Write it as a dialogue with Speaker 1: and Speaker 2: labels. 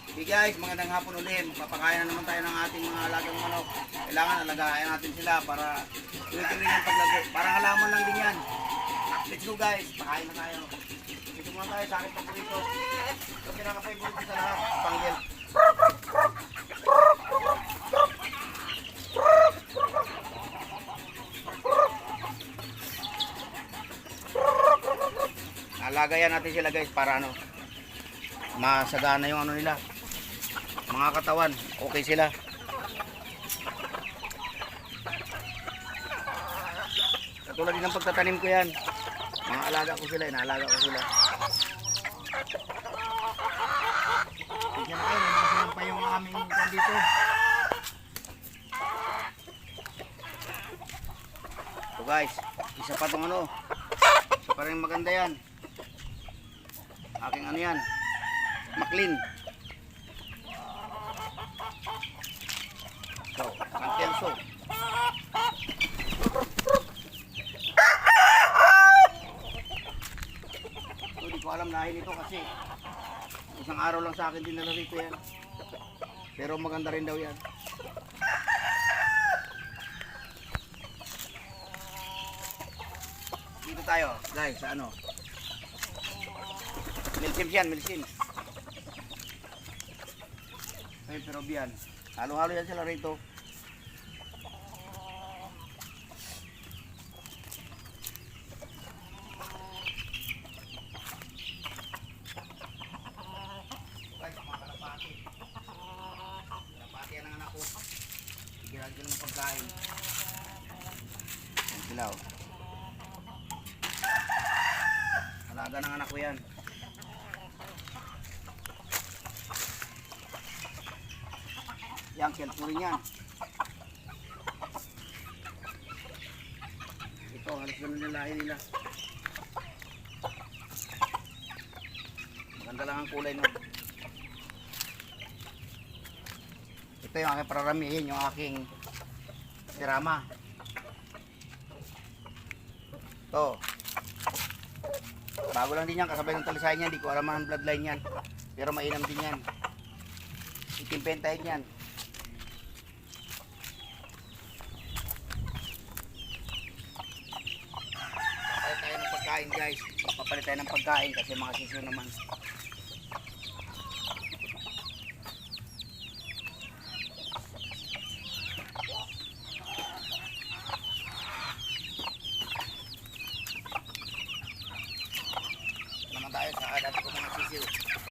Speaker 1: Okay guys, magandang hapon ulit. Papakain na naman tayo ng ating mga alagang manok. Kailangan alagayan natin sila para tuloy-tuloy yung paglago. Parang halaman lang din yan. Let's go guys, pakain na tayo. Dito muna tayo sa aking paborito. Ito pinaka-favorite sa lahat, panggil. Alagayan natin sila guys para ano, masagana yung ano nila, mga katawan, okay sila. Katulad din ng pagtatanim ko yan, mga alaga ko sila, inaalaga ko sila. Tignan na kayo, nagmasilang pa yung aming kan dito. So guys, isa pa itong ano, isa pa rin maganda yan. Aking ano yan, Maclean. So, ang kelso. So, di ko alam nahin ito kasi isang araw lang sa akin dinala rito yan. Pero maganda rin daw yan. Dito tayo, guys, sa ano. Milsim yan, milsim. Ay, pero biyan. Halo-halo yan sila rito. Guys, mga kalapati. Kalapati yan ang anak ko. Ginagin ko ng pagkain. Yan sila, oh. Alaga ng anak ko yan. Yang kelso rin yan. Ito, halos ganun yung lahi nila. Maganda lang ang kulay nun. Ito yung aking pararamihin, yung aking sirama. Ito. Bago lang din yan, kasabay ng talisay niyan. Di ko alam ang bloodline yan. Pero mainam din yan. Ikimpentahin yan. Guys, papalit tayo ng pagkain kasi mga sisiyo naman.